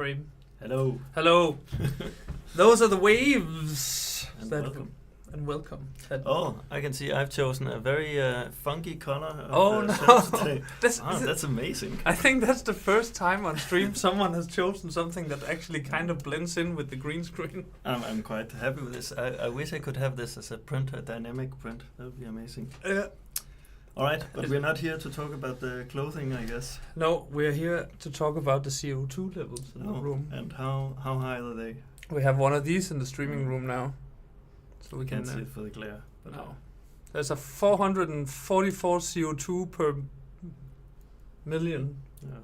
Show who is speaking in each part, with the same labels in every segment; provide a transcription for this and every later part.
Speaker 1: frame.
Speaker 2: Hello.
Speaker 1: Hello. Those are the waves.
Speaker 2: And welcome.
Speaker 1: And welcome.
Speaker 2: Oh, I can see I've chosen a very funky color.
Speaker 1: Oh no!
Speaker 2: That's amazing.
Speaker 1: I think that's the first time on stream someone has chosen something that actually kind of blends in with the green screen.
Speaker 2: I'm quite happy with this. I wish I could have this as a print, a dynamic print. That would be amazing. All right, but we're not here to talk about the clothing, I guess.
Speaker 1: No, we're here to talk about the CO2 levels in the room.
Speaker 2: And how high are they?
Speaker 1: We have one of these in the streaming room now. So we
Speaker 2: can't see it for the glare. But
Speaker 1: no. There's a 444 CO2 per million. Yeah.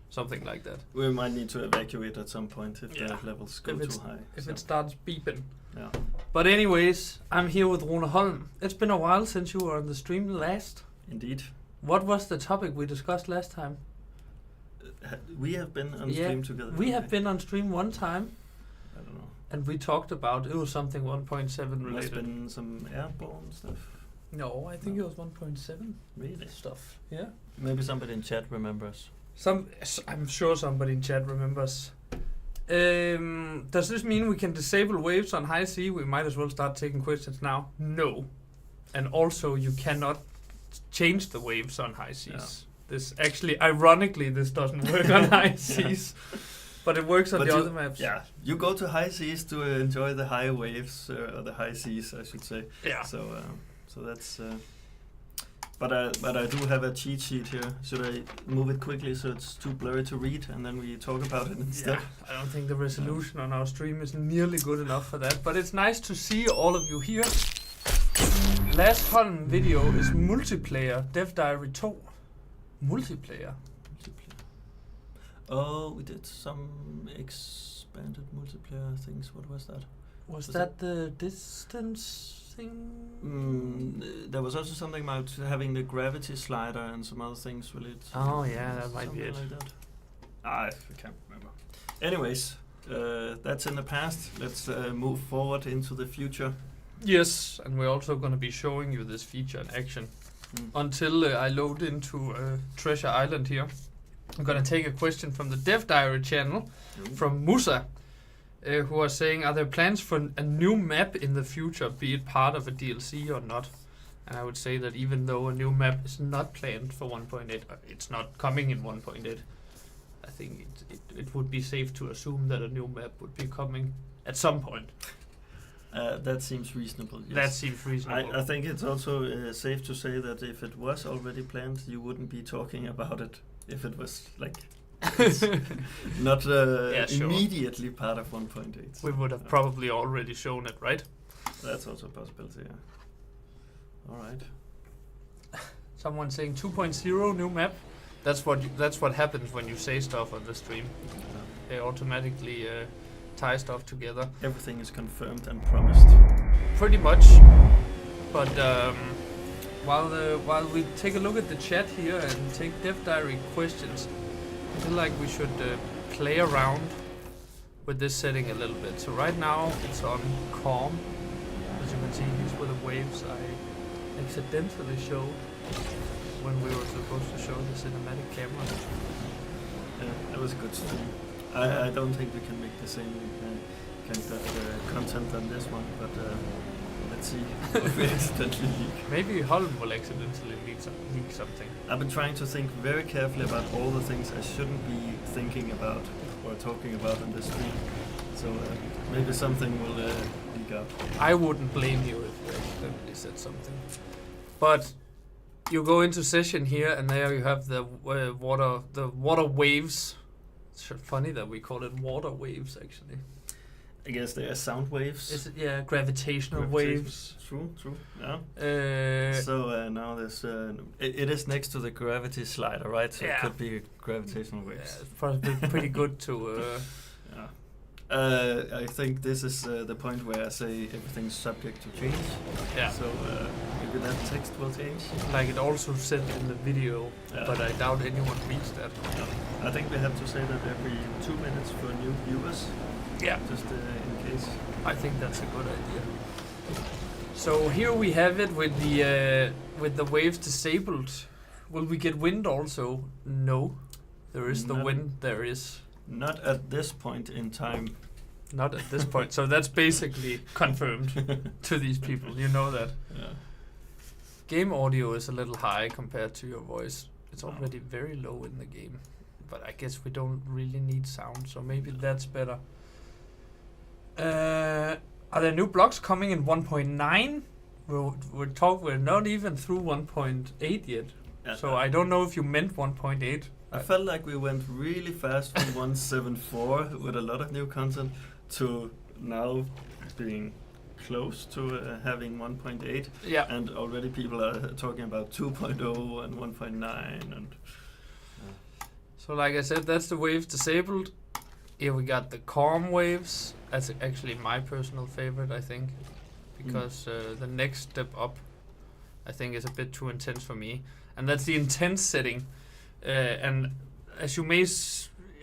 Speaker 1: Something like that.
Speaker 2: We might need to evacuate at some point if the levels go too high.
Speaker 1: If it starts beeping.
Speaker 2: Yeah.
Speaker 1: But anyways, I'm here with Rune Holm. It's been a while since you were on the stream last.
Speaker 2: Indeed.
Speaker 1: What was the topic we discussed last time?
Speaker 2: We have been on stream together.
Speaker 1: We have been on stream one time.
Speaker 2: I don't know.
Speaker 1: And we talked about, it was something 1.7 related.
Speaker 2: Must have been some airborne stuff.
Speaker 1: No, I think it was 1.7.
Speaker 2: Really?
Speaker 1: Stuff, yeah.
Speaker 2: Maybe somebody in chat remembers.
Speaker 1: I'm sure somebody in chat remembers. Does this mean we can disable waves on high C? We might as well start taking questions now. No. And also you cannot change the waves on high Cs. Yeah. This actually, ironically, this doesn't work on high Cs. But it works on the other maps.
Speaker 2: Yeah, you go to high seas to enjoy the high waves, or the high seas, I should say.
Speaker 1: Yeah.
Speaker 2: So that's. But I do have a cheat sheet here. Should I move it quickly so it's too blurry to read, and then we talk about it instead?
Speaker 1: Yeah, I don't think the resolution on our stream is nearly good enough for that. But it's nice to see all of you here. Last Holm video is multiplayer Dev Diary 2. Multiplayer.
Speaker 2: Oh, we did some expanded multiplayer things. What was that?
Speaker 1: Was that the distance thing?
Speaker 2: There was also something about having the gravity slider and some other things related.
Speaker 1: Oh yeah, that might be it.
Speaker 2: Like that. I can't remember. Anyways, that's in the past. Let's move forward into the future.
Speaker 1: Yes, and we're also going to be showing you this feature in action. Until I load into Treasure Island here. I'm going to take a question from the Dev Diary channel from Musa, who are saying, are there plans for a new map in the future, be it part of a DLC or not? And I would say that even though a new map is not planned for 1.8, it's not coming in 1.8, I think it would be safe to assume that a new map would be coming at some point.
Speaker 2: That seems reasonable. Yes.
Speaker 1: That seems reasonable.
Speaker 2: I think it's also safe to say that if it was already planned, you wouldn't be talking about it. If it was like not immediately part of 1.8.
Speaker 1: We would have probably already shown it, right?
Speaker 2: That's also a possibility, yeah. All right.
Speaker 1: Someone saying 2.0 new map. That's what happens when you say stuff on the stream. They automatically tie stuff together.
Speaker 2: Everything is confirmed and promised.
Speaker 1: Pretty much. But while we take a look at the chat here and take Dev Diary questions, I feel like we should play around with this setting a little bit. So right now it's on calm. As you can see, these were the waves I accidentally showed when we were supposed to show the cinematic camera.
Speaker 2: Yeah, that was a good stream. I don't think we can make the same kind of content on this one, but let's see if we accidentally leak.
Speaker 1: Maybe Holm will accidentally leak something.
Speaker 2: I've been trying to think very carefully about all the things I shouldn't be thinking about or talking about on this stream. So maybe something will leak out.
Speaker 1: I wouldn't blame you if you accidentally said something. But you go into session here, and there you have the water waves. It's funny that we call it water waves, actually.
Speaker 2: I guess they are sound waves.
Speaker 1: Is it? Yeah, gravitational waves.
Speaker 2: True. Yeah. So now there's it is next to the gravity slider, right? So it could be gravitational waves.
Speaker 1: Yeah, it's probably pretty good to.
Speaker 2: I think this is the point where I say everything's subject to change.
Speaker 1: Yeah.
Speaker 2: So maybe that text will change.
Speaker 1: Like it also said in the video, but I doubt anyone reads that.
Speaker 2: I think we have to say that every 2 minutes for new viewers.
Speaker 1: Yeah.
Speaker 2: Just in case.
Speaker 1: I think that's a good idea. So here we have it with the waves disabled. Will we get wind also? No. There is the wind. There is.
Speaker 2: Not at this point in time.
Speaker 1: Not at this point. So that's basically confirmed to these people. You know that.
Speaker 2: Yeah.
Speaker 1: Game audio is a little high compared to your voice. It's already very low in the game. But I guess we don't really need sound, so maybe that's better. Are there new blocks coming in 1.9? We're not even through 1.8 yet. So I don't know if you meant 1.8.
Speaker 2: I felt like we went really fast from 1.7.4 with a lot of new content to now being close to having 1.8.
Speaker 1: Yeah.
Speaker 2: And already people are talking about 2.0 and 1.9 and...
Speaker 1: So like I said, that's the waves disabled. Here we got the calm waves. That's actually my personal favorite, I think. Because the next step up, I think, is a bit too intense for me. And that's the intense setting. And as you may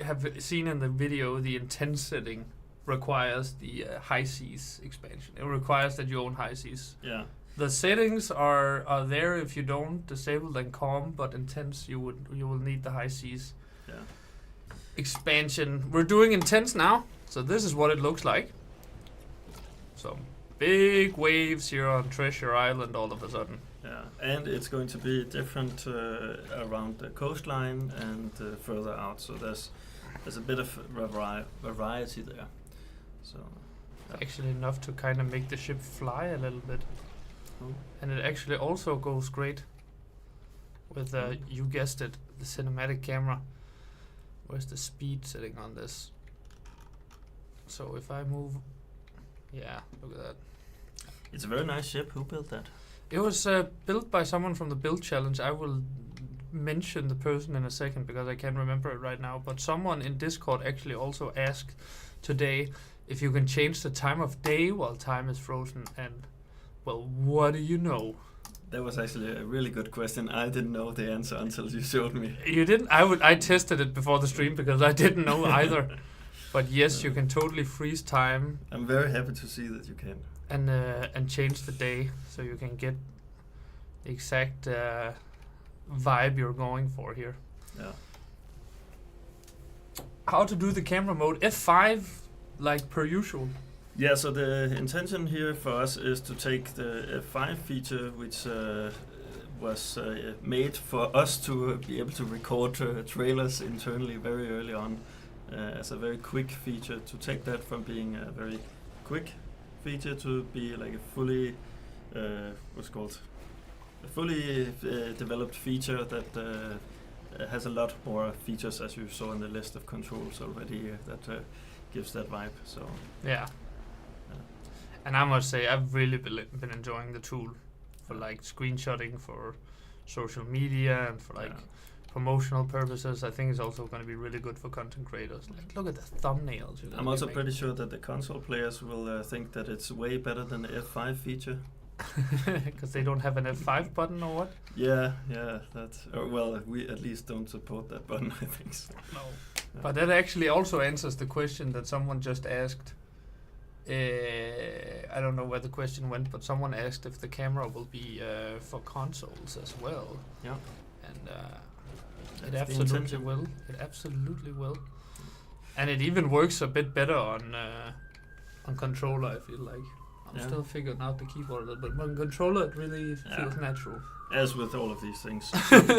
Speaker 1: have seen in the video, the intense setting requires the high seas expansion. It requires that you own high seas.
Speaker 2: Yeah.
Speaker 1: The settings are there if you don't disable then calm, but intense you will need the high seas expansion. We're doing intense now, so this is what it looks like. Some big waves here on Treasure Island all of a sudden.
Speaker 2: Yeah, and it's going to be different around the coastline and further out. So there's a bit of variety there. So
Speaker 1: actually enough to kind of make the ship fly a little bit. And it actually also goes great with you guessed it, the cinematic camera. Where's the speed setting on this? So if I move, yeah, look at that.
Speaker 2: It's a very nice ship. Who built that?
Speaker 1: It was built by someone from the build challenge. I will mention the person in a second because I can't remember it right now. But someone in Discord actually also asked today if you can change the time of day while time is frozen. And well, what do you know?
Speaker 2: That was actually a really good question. I didn't know the answer until you showed me.
Speaker 1: You didn't? I tested it before the stream because I didn't know either. But yes, you can totally freeze time.
Speaker 2: I'm very happy to see that you can.
Speaker 1: And change the day so you can get the exact vibe you're going for here.
Speaker 2: Yeah.
Speaker 1: How to do the camera mode? F5 like per usual.
Speaker 2: Yeah, so the intention here for us is to take the F5 feature, which was made for us to be able to record trailers internally very early on as a very quick feature, to take that from being a very quick feature to be like a fully, developed feature that has a lot more features, as you saw in the list of controls already, that gives that vibe. So
Speaker 1: yeah. And I must say, I've really been enjoying the tool for like screenshotting for social media and for like promotional purposes. I think it's also going to be really good for content creators. Like, look at the thumbnails.
Speaker 2: I'm also pretty sure that the console players will think that it's way better than the F5 feature.
Speaker 1: Because they don't have an F5 button or what?
Speaker 2: Yeah, that's... well, we at least don't support that button, I think so.
Speaker 1: No. Yeah. But that actually also answers the question that someone just asked. I don't know where the question went, but someone asked if the camera will be for consoles as well.
Speaker 2: Yeah.
Speaker 1: And it absolutely will. It absolutely will. And it even works a bit better on controller, I feel like. I'm still figuring out the keyboard a little bit, but on controller it really feels natural.
Speaker 2: As with all of these things,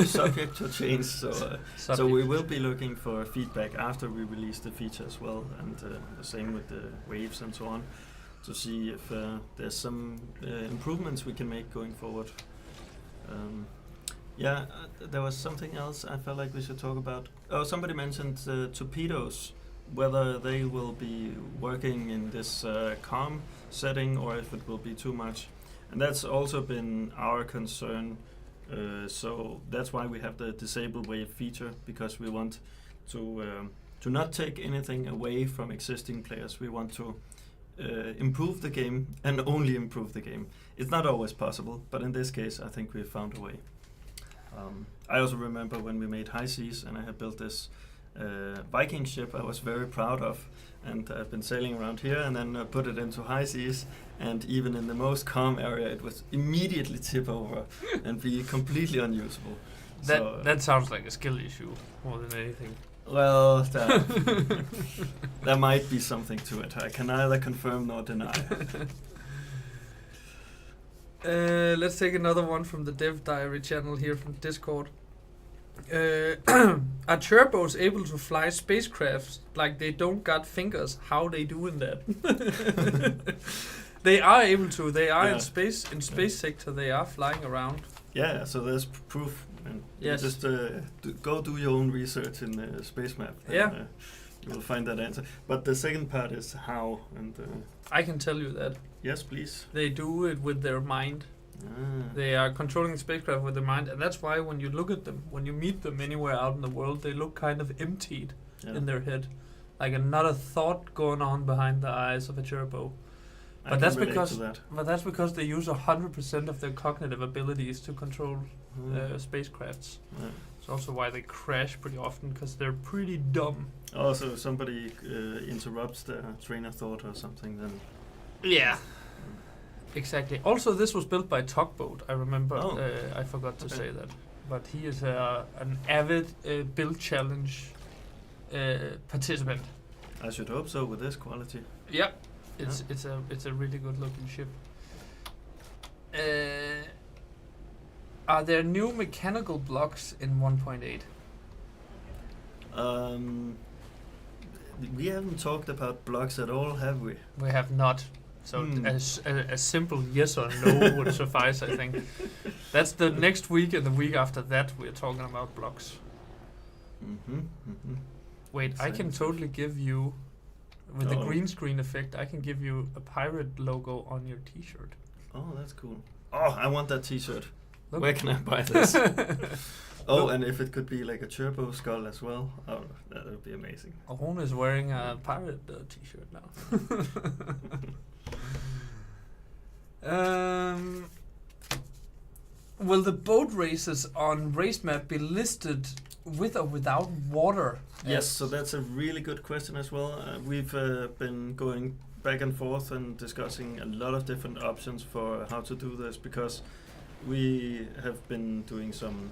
Speaker 2: subject to change. So we will be looking for feedback after we release the feature as well, and the same with the waves and so on, to see if there's some improvements we can make going forward. There was something else I felt like we should talk about. Oh, somebody mentioned torpedoes, whether they will be working in this calm setting or if it will be too much. And that's also been our concern. So that's why we have the disable wave feature, because we want to not take anything away from existing players. We want to improve the game and only improve the game. It's not always possible, but in this case I think we found a way. I also remember when we made High Seas and I had built this Viking ship I was very proud of, and I've been sailing around here and then put it into High Seas, and even in the most calm area it would immediately tip over and be completely unusable.
Speaker 1: That sounds like a skill issue more than anything.
Speaker 2: Well, there might be something to it. I can neither confirm nor deny.
Speaker 1: Let's take another one from the Dev Diary channel here from Discord. Are turbos able to fly spacecrafts like they don't got fingers? How they doing that? They are able to. They are in space. In space sector, they are flying around.
Speaker 2: Yeah. So there's proof. And
Speaker 1: yes.
Speaker 2: Just go do your own research in the space map. And, you will find that answer. But the second part is how. And
Speaker 1: I can tell you that.
Speaker 2: Yes, please.
Speaker 1: They do it with their mind. They are controlling the spacecraft with their mind, and that's why when you look at them, when you meet them anywhere out in the world, they look kind of emptied in their head, like not a thought going on behind the eyes of a turbo. But that's because they use 100% of their cognitive abilities to control spacecrafts. Yeah. It's also why they crash pretty often, because they're pretty dumb.
Speaker 2: Also, if somebody interrupts their train of thought or something, then
Speaker 1: yeah. Exactly. Also, this was built by Tugboat. I remember. I forgot to say that. But he is an avid build challenge participant.
Speaker 2: I should hope so with this quality.
Speaker 1: Yep. It's a really good looking ship. Are there new mechanical blocks in 1.8?
Speaker 2: We haven't talked about blocks at all, have we?
Speaker 1: We have not. So a simple yes or no would suffice, I think. That's the next week, and the week after that we're talking about blocks. Wait, I can totally give you, with the green screen effect, I can give you a pirate logo on your t-shirt.
Speaker 2: Oh, that's cool. Oh, I want that t-shirt. Look. Where can I buy this? Oh, and if it could be like a turbo skull as well, that would be amazing.
Speaker 1: Rune is wearing a pirate t-shirt now. Will the boat races on race map be listed with or without water?
Speaker 2: Yes, so that's a really good question as well. We've been going back and forth and discussing a lot of different options for how to do this, because we have been doing some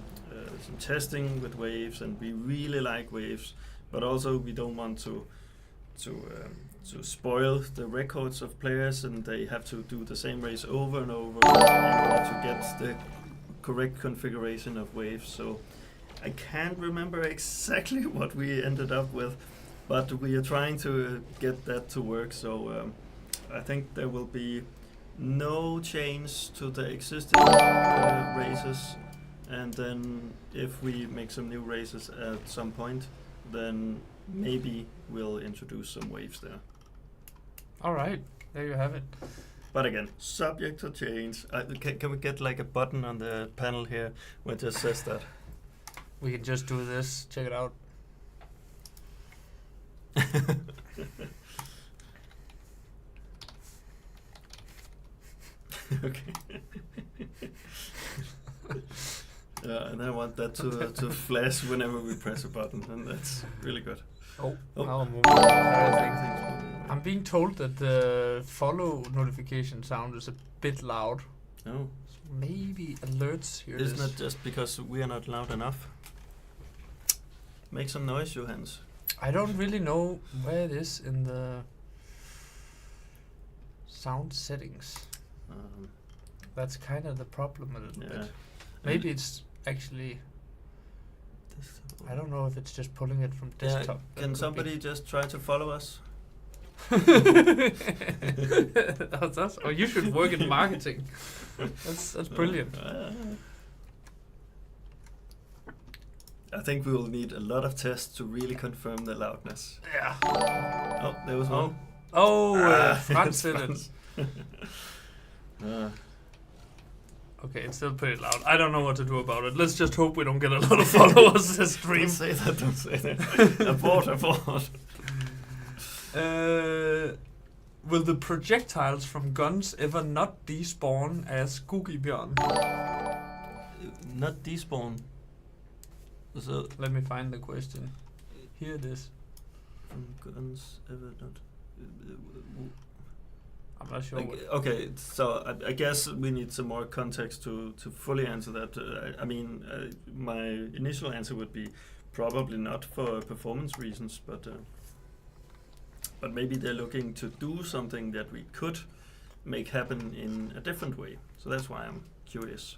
Speaker 2: testing with waves, and we really like waves, but also we don't want to spoil the records of players, and they have to do the same race over and over in order to get the correct configuration of waves. So I can't remember exactly what we ended up with, but we are trying to get that to work. So I think there will be no change to the existing races, and then if we make some new races at some point, then maybe we'll introduce some waves there.
Speaker 1: Alright, there you have it.
Speaker 2: But again, subject to change. Can we get like a button on the panel here where it just says that?
Speaker 1: We can just do this, check it out.
Speaker 2: Okay. And I want that to flash whenever we press a button, and that's really good.
Speaker 1: I'll move. I'm being told that the follow notification sound is a bit loud.
Speaker 2: Oh.
Speaker 1: So maybe alerts here.
Speaker 2: Isn't it just because we are not loud enough? Make some noise, Johannes.
Speaker 1: I don't really know where it is in the sound settings. That's kind of the problem a little bit. Maybe it's actually... I don't know if it's just pulling it from desktop.
Speaker 2: Can somebody just try to follow us?
Speaker 1: That's us. Oh, you should work in marketing. That's brilliant.
Speaker 2: I think we will need a lot of tests to really confirm the loudness.
Speaker 1: Yeah.
Speaker 2: Oh, there was one.
Speaker 1: Franz did it. Okay, it's still pretty loud. I don't know what to do about it. Let's just hope we don't get a lot of followers this stream.
Speaker 2: Don't say that. Abort.
Speaker 1: Will the projectiles from guns ever not despawn as Gugibjørn?
Speaker 2: Not despawn. So
Speaker 1: let me find the question. Here it is.
Speaker 2: From guns ever not...
Speaker 1: I'm not sure.
Speaker 2: Okay, so I guess we need some more context to fully answer that. I mean, my initial answer would be probably not for performance reasons, but maybe they're looking to do something that we could make happen in a different way. So that's why I'm curious.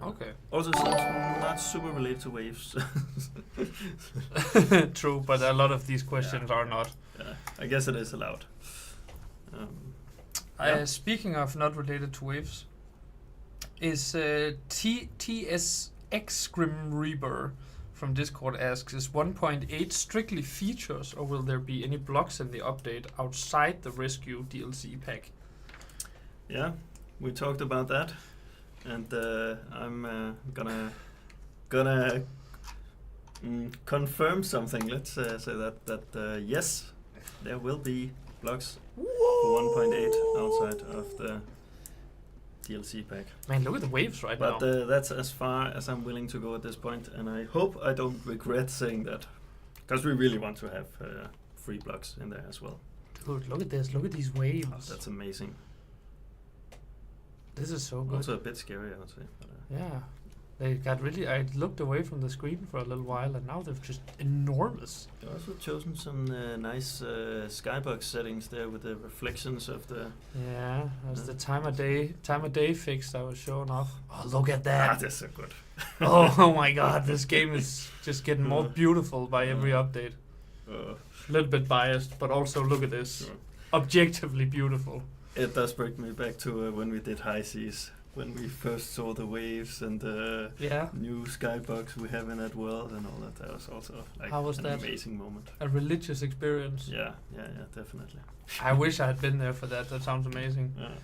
Speaker 1: Okay.
Speaker 2: Also seems not super related to waves.
Speaker 1: True, but a lot of these questions are not.
Speaker 2: Yeah, I guess it is allowed.
Speaker 1: Speaking of not related to waves, is TSX Grim Reaper from Discord asks, is 1.8 strictly features, or will there be any blocks in the update outside the Rescue DLC pack?
Speaker 2: Yeah, we talked about that, and I'm gonna confirm something. Let's say that yes, there will be blocks for 1.8 outside of the DLC pack.
Speaker 1: Man, look at the waves right now.
Speaker 2: But that's as far as I'm willing to go at this point, and I hope I don't regret saying that, because we really want to have free blocks in there as well.
Speaker 1: Dude, look at this. Look at these waves.
Speaker 2: Oh, that's amazing.
Speaker 1: This is so good.
Speaker 2: Also a bit scary, I would say. But,
Speaker 1: yeah. They got really... I looked away from the screen for a little while, and now they're just enormous.
Speaker 2: I've also chosen some nice skybox settings there with the reflections of the...
Speaker 1: Yeah, that's the time of day fix I was showing off. Oh, look at that.
Speaker 2: That's so good.
Speaker 1: Oh my god, this game is just getting more beautiful by every update. A little bit biased, but also look at this.
Speaker 2: Sure.
Speaker 1: Objectively beautiful.
Speaker 2: It does bring me back to when we did high seas, when we first saw the waves and the new skybox we have in that world and all that. That was also like an amazing moment.
Speaker 1: A religious experience.
Speaker 2: Yeah, definitely.
Speaker 1: I wish I had been there for that. That sounds amazing.
Speaker 2: Yeah.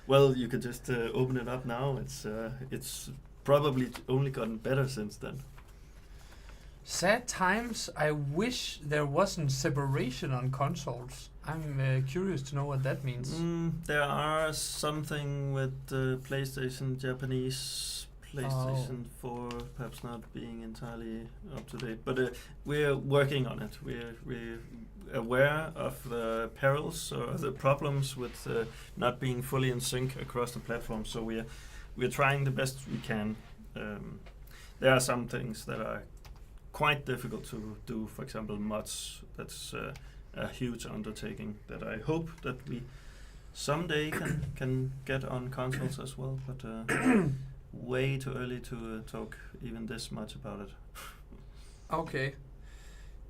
Speaker 2: Well, you could just open it up now. It's probably only gotten better since then.
Speaker 1: Sad times. I wish there wasn't separation on consoles. I'm curious to know what that means.
Speaker 2: There are something with PlayStation Japanese, PlayStation 4 perhaps not being entirely up to date, but we're working on it. We're aware of the perils or the problems with not being fully in sync across the platform. So we're trying the best we can. There are some things that are quite difficult to do. For example, mods. That's a huge undertaking that I hope that we someday can get on consoles as well, but way too early to talk even this much about it.
Speaker 1: Okay.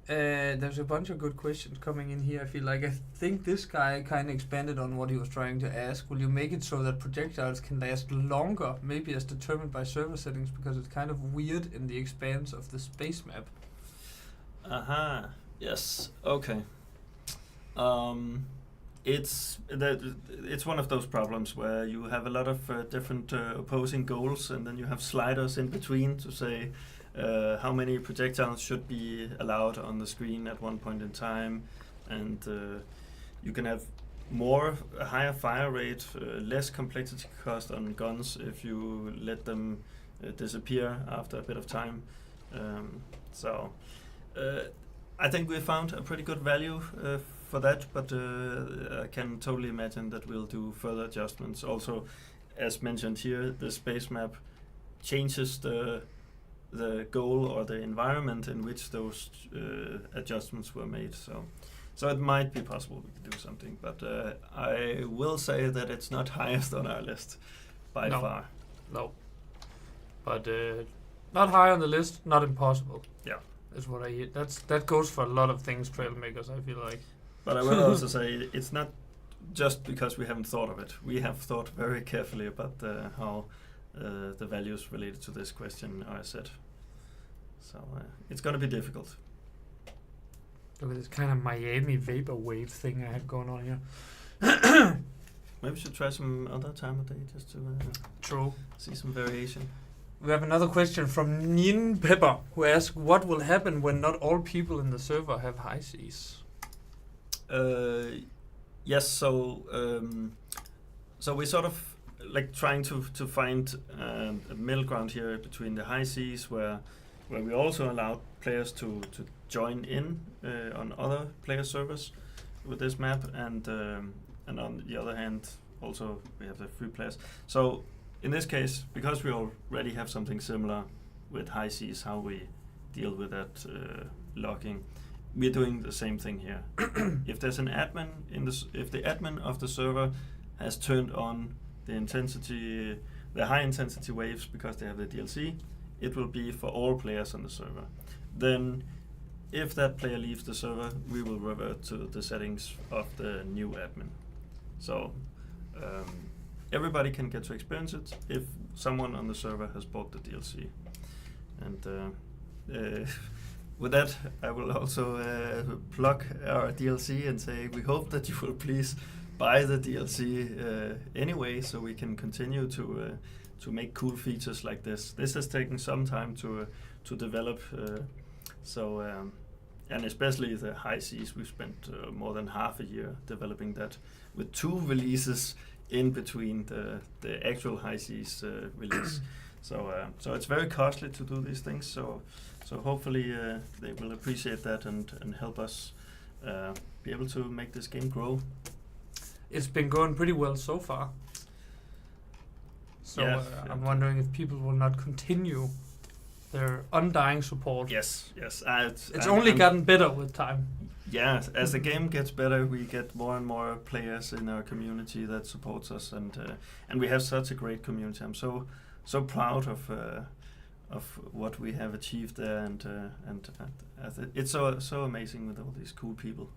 Speaker 1: There's a bunch of good questions coming in here. I think this guy kind of expanded on what he was trying to ask. Will you make it so that projectiles can last longer, maybe as determined by server settings, because it's kind of weird in the expanse of the space map?
Speaker 2: Aha. Yes. Okay. It's one of those problems where you have a lot of different opposing goals, and then you have sliders in between to say how many projectiles should be allowed on the screen at one point in time, and you can have a higher fire rate, less complexity cost on guns if you let them disappear after a bit of time. I think we found a pretty good value for that, but I can totally imagine that we'll do further adjustments. Also, as mentioned here, the space map changes the goal or the environment in which those adjustments were made. So it might be possible we could do something, but I will say that it's not highest on our list by far.
Speaker 1: No, but not high on the list, not impossible.
Speaker 2: Yeah.
Speaker 1: Is what I hear. That goes for a lot of things, trail makers, I feel like.
Speaker 2: But I will also say it's not just because we haven't thought of it. We have thought very carefully about how the values related to this question are set. So it's going to be difficult.
Speaker 1: Look at this kind of Miami vaporwave thing I have going on here.
Speaker 2: Maybe we should try some other time of day just to see some variation.
Speaker 1: We have another question from Nin Pepper, who asks, what will happen when not all people in the server have high seas?
Speaker 2: Yes, so we're sort of like trying to find a middle ground here between the high seas, where we also allow players to join in on other player servers with this map, and on the other hand, also we have the free players. So in this case, because we already have something similar with high seas, how we deal with that logging. We're doing the same thing here. If there's an admin if the admin of the server has turned on the high intensity waves because they have the DLC, it will be for all players on the server. Then, if that player leaves the server, we will revert to the settings of the new admin. So, everybody can get to experience it if someone on the server has bought the DLC. And with that, I will also plug our DLC and say we hope that you will please buy the DLC anyway, so we can continue to make cool features like this. This has taken some time to develop, and especially the high seas, we've spent more than half a year developing that, with 2 releases in between the actual high seas release. So it's very costly to do these things. So hopefully they will appreciate that and help us be able to make this game grow.
Speaker 1: It's been going pretty well so far. So I'm wondering if people will not continue their undying support.
Speaker 2: Yes.
Speaker 1: It's only gotten better with time.
Speaker 2: Yeah, as the game gets better, we get more and more players in our community that supports us, and we have such a great community. I'm so proud of what we have achieved there, and it's so amazing with all these cool people.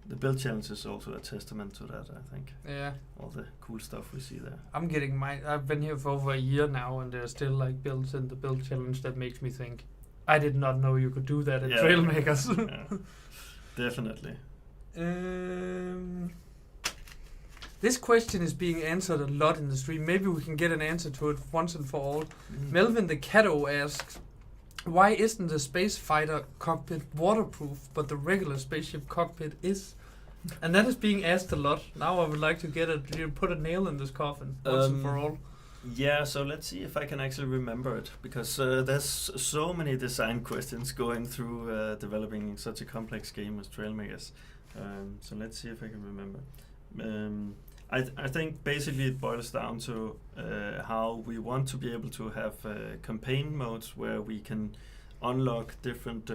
Speaker 2: The build challenge is also a testament to that, I think.
Speaker 1: Yeah.
Speaker 2: All the cool stuff we see there.
Speaker 1: I've been here for over a year now, and there's still like builds in the build challenge that makes me think, I did not know you could do that in Trailmakers.
Speaker 2: Yeah, definitely.
Speaker 1: This question is being answered a lot in the stream. Maybe we can get an answer to it once and for all. Melvin the Cato asks, why isn't the space fighter cockpit waterproof, but the regular spaceship cockpit is? And that is being asked a lot. Now I would like to put a nail in this coffin once and for all.
Speaker 2: Yeah, so let's see if I can actually remember it, because there's so many design questions going through developing such a complex game as Trailmakers. So let's see if I can remember. I think basically it boils down to how we want to be able to have campaign modes where we can unlock different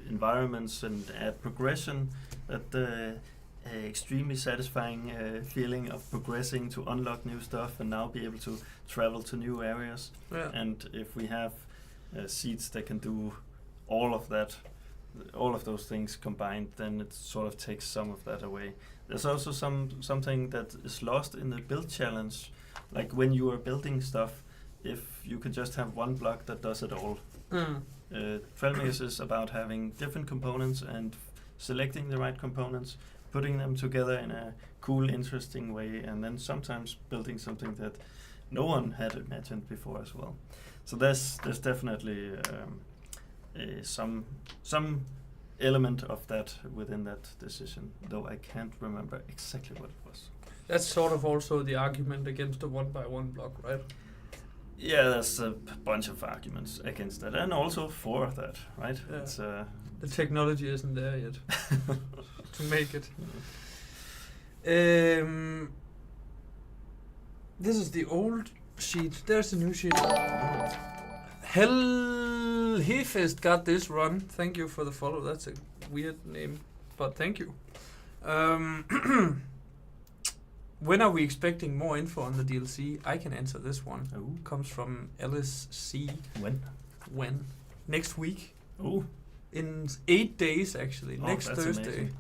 Speaker 2: environments and add progression. That extremely satisfying feeling of progressing to unlock new stuff and now be able to travel to new areas.
Speaker 1: Yeah.
Speaker 2: And if we have seats that can do all of that, all of those things combined, then it sort of takes some of that away. There's also something that is lost in the build challenge, like when you are building stuff, if you can just have one block that does it all. Trailmakers is about having different components and selecting the right components, putting them together in a cool, interesting way, and then sometimes building something that no one had imagined before as well. So there's definitely some element of that within that decision, though I can't remember exactly what it was.
Speaker 1: That's sort of also the argument against the 1x1 block, right?
Speaker 2: Yeah, there's a bunch of arguments against that, and also for that, right?
Speaker 1: Yeah.
Speaker 2: It's,
Speaker 1: the technology isn't there yet to make it. This is the old sheet. There's the new sheet. Hellhefest got this run. Thank you for the follow. That's a weird name, but thank you. When are we expecting more info on the DLC? I can answer this one.
Speaker 2: Ooh.
Speaker 1: Comes from Alice C. When? Next week.
Speaker 2: Oh.
Speaker 1: In 8 days, actually. Next
Speaker 2: that's
Speaker 1: Thursday.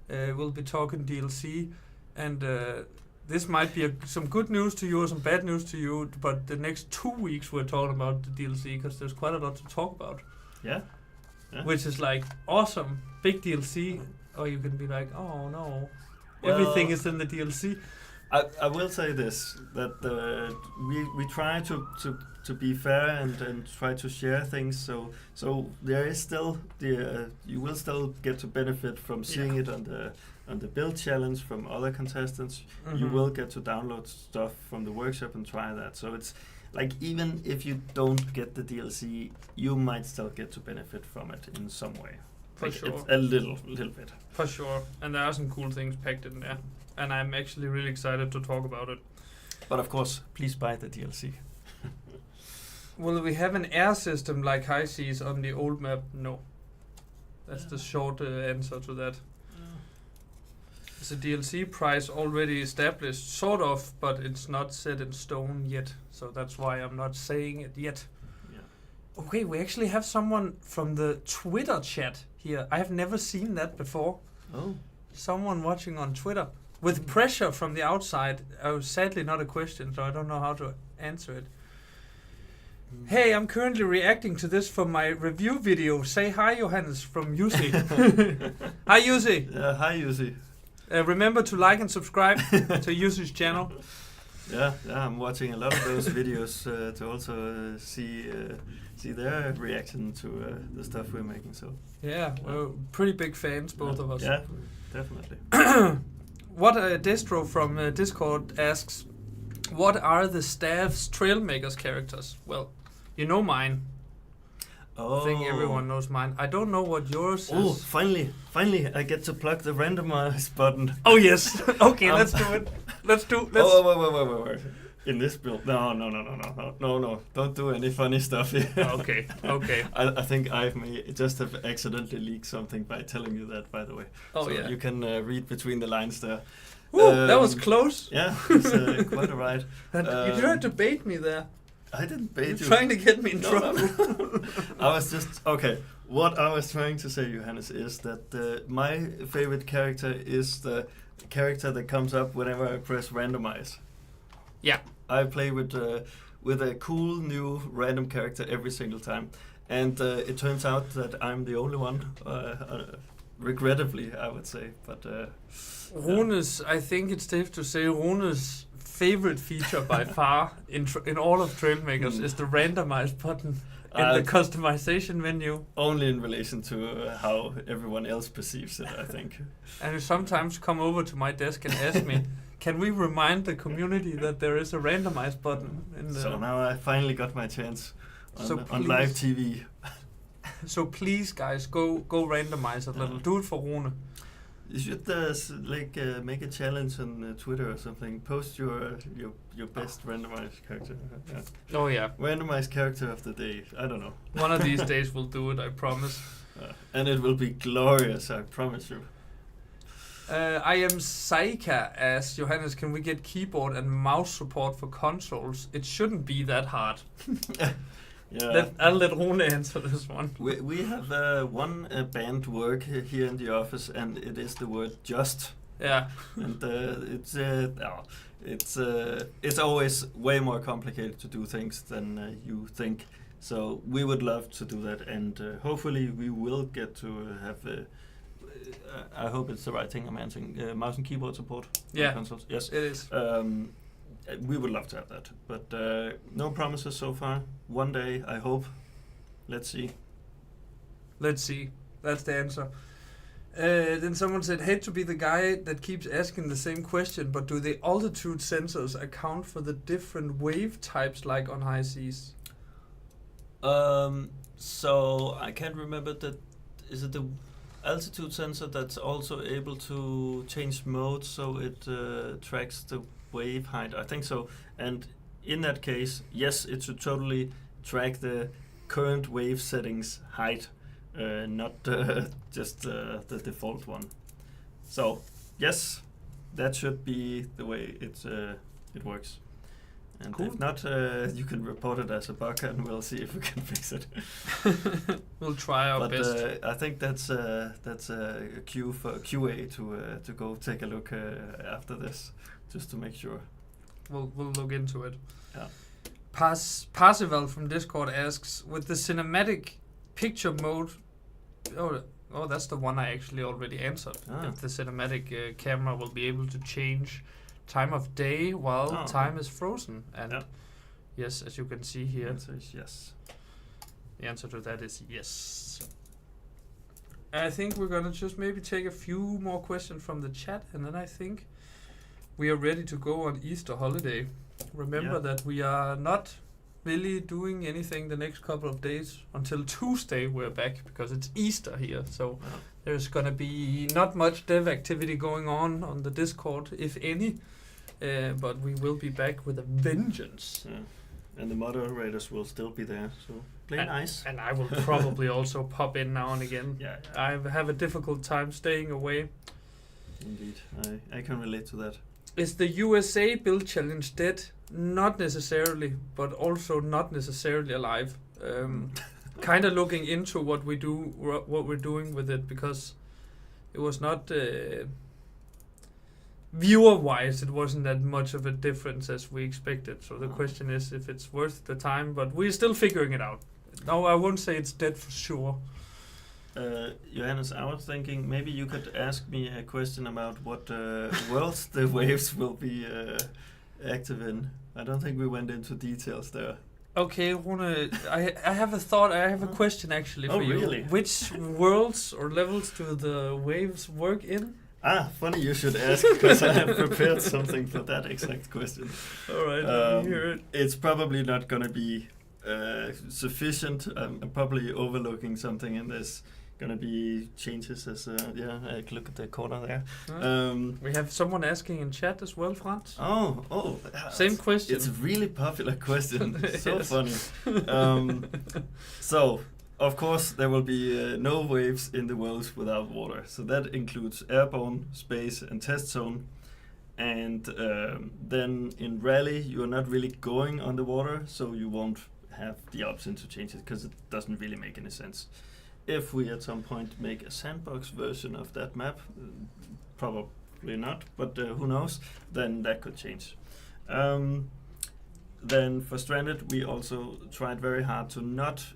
Speaker 1: We'll be talking DLC. And this might be some good news to you or some bad news to you, but the next 2 weeks we're talking about the DLC because there's quite a lot to talk about.
Speaker 2: Yeah.
Speaker 1: Which is like awesome, big DLC. Or you can be like, oh no, everything is in the DLC.
Speaker 2: I will say this, that we try to be fair and try to share things, so there is still you will still get to benefit from seeing it on the build challenge from other contestants. Mm-hmm. You will get to download stuff from the workshop and try that. So it's like, even if you don't get the DLC, you might still get to benefit from it in some way.
Speaker 1: For sure.
Speaker 2: It's a little bit.
Speaker 1: For sure. And there are some cool things packed in there. And I'm actually really excited to talk about it.
Speaker 2: But of course, please buy the DLC.
Speaker 1: Will we have an air system like High Seas on the old map? No. That's the short answer to that. Is the DLC price already established? Sort of, but it's not set in stone yet. So that's why I'm not saying it yet. Yeah. Okay, we actually have someone from the Twitter chat here. I have never seen that before.
Speaker 2: Oh.
Speaker 1: Someone watching on Twitter. With pressure from the outside. Sadly not a question, so I don't know how to answer it. Hey, I'm currently reacting to this for my review video. Say hi, Johannes, from Jussi. Hi, Jussi.
Speaker 2: Hi, Jussi.
Speaker 1: Remember to like and subscribe to Jussi's channel.
Speaker 2: Yeah, I'm watching a lot of those videos to also see their reaction to the stuff we're making. So
Speaker 1: yeah, we're pretty big fans, both of us.
Speaker 2: Yeah, definitely.
Speaker 1: What Destro from Discord asks, what are the staff's Trailmakers characters? Well, you know mine.
Speaker 2: Oh.
Speaker 1: I think everyone knows mine. I don't know what yours
Speaker 2: Oh,
Speaker 1: is.
Speaker 2: finally, I get to plug the randomize button.
Speaker 1: Oh yes. Okay, let's do it. Let's.
Speaker 2: Wait. In this build, no, don't do any funny stuff here.
Speaker 1: Okay.
Speaker 2: I think I just have accidentally leaked something by telling you that, by the way.
Speaker 1: Oh
Speaker 2: so
Speaker 1: yeah.
Speaker 2: You can read between the lines there.
Speaker 1: Ooh, that was close.
Speaker 2: Yeah, it's quite alright.
Speaker 1: And you tried to bait me there.
Speaker 2: I didn't bait you.
Speaker 1: Trying to get me in trouble.
Speaker 2: No. I was just okay. What I was trying to say, Johannes, is that my favorite character is the character that comes up whenever I press randomize.
Speaker 1: Yeah.
Speaker 2: I play with a cool new random character every single time, and it turns out that I'm the only one. Regrettably, I would say, but
Speaker 1: Rune's. I think it's safe to say Rune's favorite feature by far in all of Trailmakers is the randomize button in the customization menu.
Speaker 2: Only in relation to how everyone else perceives it, I think.
Speaker 1: And you sometimes come over to my desk and ask me, can we remind the community that there is a randomize button?
Speaker 2: So now I finally got my chance on
Speaker 1: please,
Speaker 2: live TV.
Speaker 1: So please, guys, go randomize a little. Do it for Rune.
Speaker 2: You should make a challenge on Twitter or something. Post your best randomized character. Yeah.
Speaker 1: Oh yeah.
Speaker 2: Randomized character of the day. I don't know.
Speaker 1: One of these days we'll do it. I promise.
Speaker 2: And it will be glorious. I promise you.
Speaker 1: I am Saika asks, Johannes, can we get keyboard and mouse support for consoles? It shouldn't be that hard.
Speaker 2: Yeah.
Speaker 1: I'll let Rune answer this one.
Speaker 2: We have one band work here in the office, and it is the word just.
Speaker 1: Yeah.
Speaker 2: And it's always way more complicated to do things than you think. So we would love to do that, and hopefully we will get to have. I hope it's the right thing I'm answering. Mouse and keyboard support.
Speaker 1: Yeah.
Speaker 2: On consoles. Yes,
Speaker 1: it is.
Speaker 2: We would love to have that, but no promises so far. One day, I hope. Let's see.
Speaker 1: Let's see. That's the answer. Then someone said, hate to be the guy that keeps asking the same question, but do the altitude sensors account for the different wave types like on high seas?
Speaker 2: So I can't remember that. Is it the altitude sensor that's also able to change mode so it tracks the wave height? I think so. And in that case, yes, it should totally track the current wave settings height, not just the default one. So yes, that should be the way it works. And
Speaker 1: cool.
Speaker 2: If not, you can report it as a bug, and we'll see if we can fix it.
Speaker 1: We'll try our best.
Speaker 2: I think that's a cue for QA to go take a look after this, just to make sure.
Speaker 1: We'll look into it.
Speaker 2: Yeah.
Speaker 1: Parsival from Discord asks, with the cinematic picture mode. Oh, that's the one I actually already answered. If the cinematic camera will be able to change time of day while time is frozen, and yes, as you can see here,
Speaker 2: the answer is yes.
Speaker 1: The answer to that is yes. I think we're gonna just maybe take a few more questions from the chat, and then I think we are ready to go on Easter holiday. Remember that we are not really doing anything the next couple of days. Until Tuesday we're back, because it's Easter here, so there's gonna be not much dev activity going on the Discord, if any. But we will be back with a vengeance.
Speaker 2: and the moderators will still be there. So play nice.
Speaker 1: And I will probably also pop in now and again.
Speaker 2: Yeah.
Speaker 1: I have a difficult time staying away.
Speaker 2: Indeed, I can relate to that.
Speaker 1: Is the USA build challenge dead? Not necessarily, but also not necessarily alive. Kind of looking into what we're doing with it, because it was not viewer-wise, it wasn't that much of a difference as we expected. So the question is if it's worth the time, but we're still figuring it out. No, I won't say it's dead for sure.
Speaker 2: Johannes, I was thinking maybe you could ask me a question about what worlds the waves will be active in. I don't think we went into details there.
Speaker 1: Okay, Rune, I have a thought. I have a question actually for you.
Speaker 2: Really?
Speaker 1: Which worlds or levels do the waves work in?
Speaker 2: Funny you should ask, because I have prepared something for that exact question.
Speaker 1: All right, let me hear it.
Speaker 2: It's probably not going to be sufficient. I'm probably overlooking something, and there's going to be changes as, I look at the corner there.
Speaker 1: We have someone asking in chat as well, Franz.
Speaker 2: Oh.
Speaker 1: Same question.
Speaker 2: It's a really popular question. So
Speaker 1: Yes.
Speaker 2: funny. So, of course, there will be no waves in the worlds without water. So that includes airborne, space, and test zone. And then in rally, you're not really going on the water, so you won't have the option to change it, because it doesn't really make any sense. If we at some point make a sandbox version of that map, probably not, but who knows, then that could change. Then for Stranded, we also tried very hard to not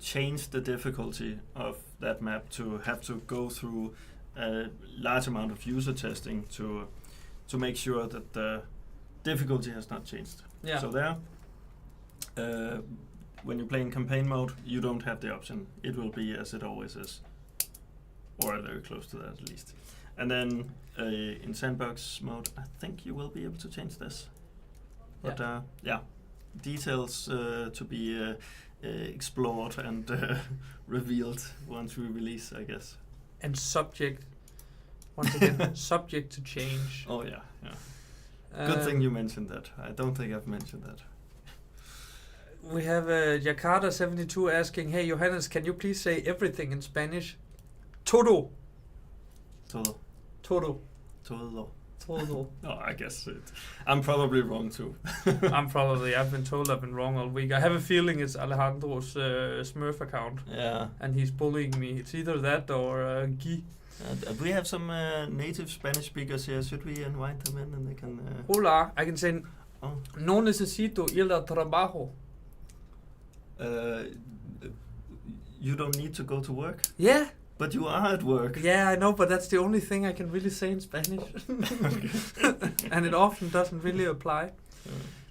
Speaker 2: change the difficulty of that map, to have to go through a large amount of user testing to make sure that the difficulty has not changed.
Speaker 1: Yeah.
Speaker 2: So there, when you play in campaign mode, you don't have the option. It will be as it always is, or very close to that at least. And then in sandbox mode, I think you will be able to change this. But details to be explored and revealed once we release, I guess.
Speaker 1: And once again, subject to change.
Speaker 2: Oh yeah. Good thing you mentioned that. I don't think I've mentioned that.
Speaker 1: We have Jakarta72 asking, hey Johannes, can you please say everything in Spanish? Todo.
Speaker 2: Todo. Oh, I guess I'm probably wrong too.
Speaker 1: I've been told I've been wrong all week. I have a feeling it's Alejandro's Smurf account.
Speaker 2: Yeah.
Speaker 1: And he's bullying me. It's either that or Guy.
Speaker 2: We have some native Spanish speakers here. Should we invite them in and they can...
Speaker 1: Hola, I can say, no necesito ir al trabajo.
Speaker 2: You don't need to go to work?
Speaker 1: Yeah.
Speaker 2: But you are at work.
Speaker 1: Yeah, I know, but that's the only thing I can really say in Spanish. And it often doesn't really apply.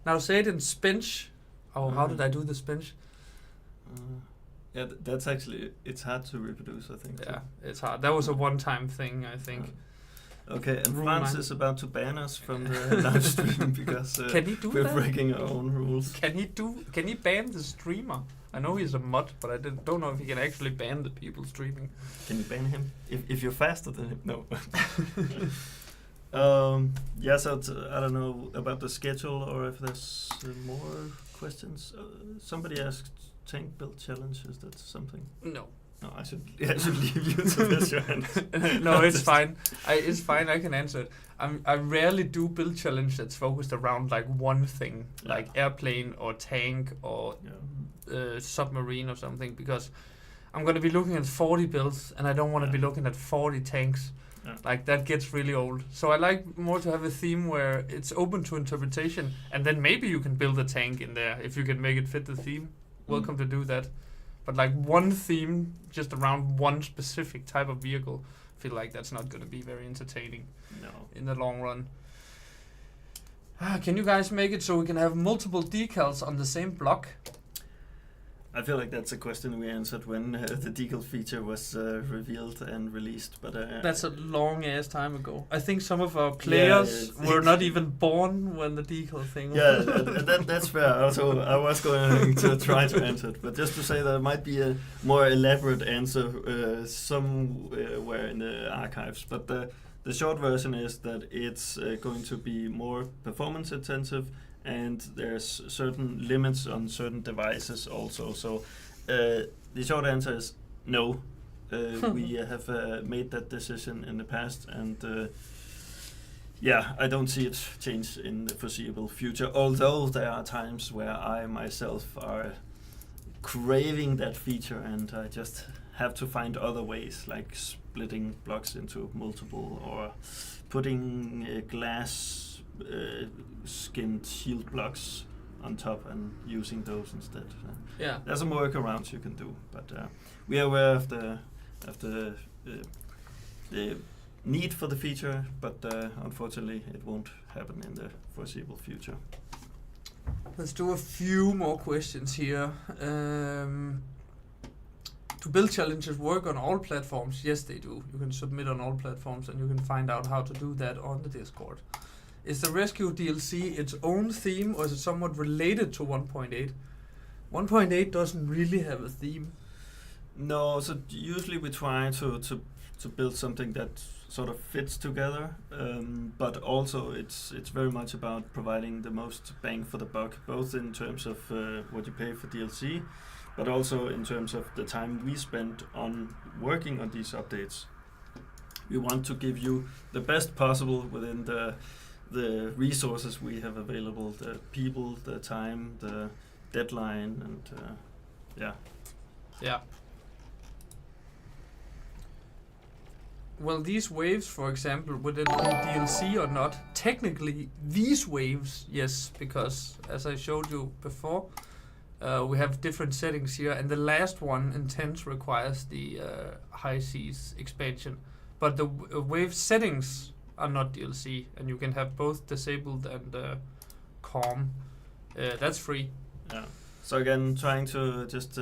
Speaker 1: Now say it in Spanish. How did I do the Spanish?
Speaker 2: That's actually, it's hard to reproduce, I think.
Speaker 1: Yeah, it's hard. That was a one-time thing, I think.
Speaker 2: Okay, and France is about to ban us from the live stream because
Speaker 1: can he do
Speaker 2: we're
Speaker 1: that?
Speaker 2: breaking our own rules.
Speaker 1: Can he ban the streamer? I know he's a mod, but I don't know if he can actually ban the people streaming.
Speaker 2: Can you ban him? If you're faster than him? No. So I don't know about the schedule or if there's more questions. Somebody asked tank build challenge. Is that something?
Speaker 1: No.
Speaker 2: No, I should leave you to this, Johannes.
Speaker 1: No, it's fine. It's fine. I can answer it. I rarely do build challenge that's focused around like one thing, like airplane or tank or submarine or something, because I'm going to be looking at 40 builds and I don't want to be looking at 40 tanks. Like that gets really old. So I like more to have a theme where it's open to interpretation, and then maybe you can build a tank in there if you can make it fit the theme. Welcome to do that. But like one theme just around one specific type of vehicle, I feel like that's not going to be very entertaining in the long run. Can you guys make it so we can have multiple decals on the same block?
Speaker 2: I feel like that's a question we answered when the decal feature was revealed and released. But
Speaker 1: that's a long ass time ago. I think some of our players were not even born when the decal thing was.
Speaker 2: Yeah, that's fair. Also, I was going to try to answer it, but just to say there might be a more elaborate answer somewhere in the archives. But the short version is that it's going to be more performance intensive and there's certain limits on certain devices also. So the short answer is no. We have made that decision in the past, and I don't see it change in the foreseeable future. Although there are times where I myself are craving that feature, and I just have to find other ways, like splitting blocks into multiple, or putting glass skinned shield blocks on top and using those instead. There's some workarounds you can do, but we are aware of the need for the feature, but unfortunately it won't happen in the foreseeable future.
Speaker 1: Let's do a few more questions here. Do build challenges work on all platforms? Yes, they do. You can submit on all platforms, and you can find out how to do that on the Discord. Is the Rescue DLC its own theme, or is it somewhat related to 1.8? 1.8 doesn't really have a theme.
Speaker 2: No, so usually we try to build something that sort of fits together, but also it's very much about providing the most bang for the buck, both in terms of what you pay for DLC, but also in terms of the time we spend on working on these updates. We want to give you the best possible within the resources we have available, the people, the time, the deadline, and
Speaker 1: Yeah. Well, these waves, for example, would it be DLC or not? Technically, these waves, yes, because as I showed you before, we have different settings here, and the last one, Intense, requires the High Seas expansion. But the wave settings are not DLC, and you can have both disabled and calm. That's free.
Speaker 2: Yeah. So again, trying to just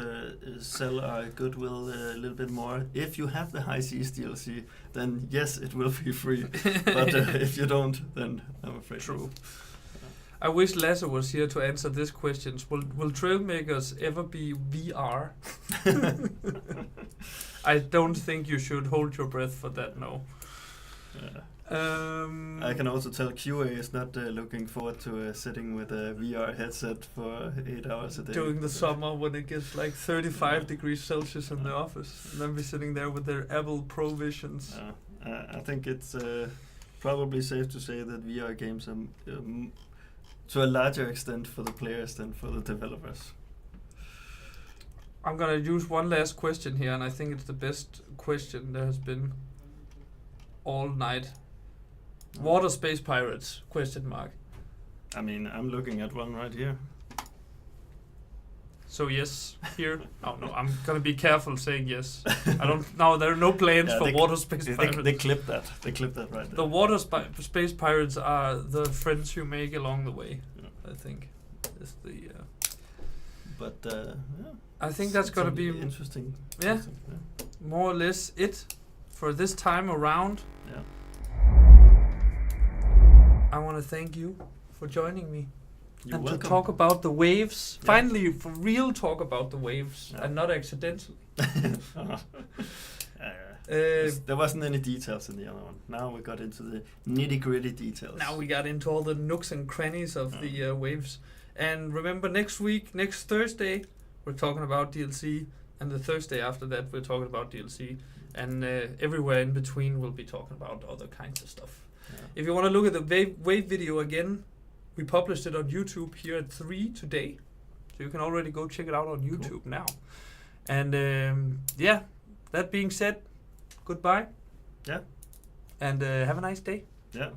Speaker 2: sell our goodwill a little bit more. If you have the High Seas DLC, then yes, it will be free. But if you don't, then I'm afraid.
Speaker 1: True. I wish Lasse was here to answer this question. Will Trailmakers ever be VR? I don't think you should hold your breath for that, no.
Speaker 2: I can also tell QA is not looking forward to sitting with a VR headset for 8 hours a day.
Speaker 1: During the summer when it gets like 35 degrees Celsius in the office. And then we're sitting there with their Apple Pro Visions.
Speaker 2: I think it's probably safe to say that VR games are to a larger extent for the players than for the developers.
Speaker 1: I'm gonna use one last question here, and I think it's the best question there has been all night. Water Space Pirates? Question mark.
Speaker 2: I mean, I'm looking at one right here.
Speaker 1: So yes, here. Oh no, I'm gonna be careful saying yes. I don't. No, there are no plans for Water Space Pirates.
Speaker 2: They clipped that. They clipped that right there.
Speaker 1: The Water Space Pirates are the friends you make along the way. Yeah. I think is the.
Speaker 2: But
Speaker 1: I think that's gonna be
Speaker 2: interesting.
Speaker 1: Yeah, more or less it for this time around.
Speaker 2: Yeah.
Speaker 1: I want to thank you for joining me.
Speaker 2: You're
Speaker 1: and
Speaker 2: welcome.
Speaker 1: To talk about the waves. Yeah. Finally, for real, talk about the waves and not accidentally.
Speaker 2: There wasn't any details in the other one. Now we got into the nitty-gritty details.
Speaker 1: Now we got into all the nooks and crannies of the waves. And remember, next Thursday, we're talking about DLC. And the Thursday after that, we're talking about DLC. And everywhere in between, we'll be talking about other kinds of stuff. Yeah. If you want to look at the wave video again, we published it on YouTube here at 3 today. So you can already go check it out on YouTube now. And that being said, goodbye.
Speaker 2: Yeah.
Speaker 1: And have a nice day.
Speaker 2: Yeah.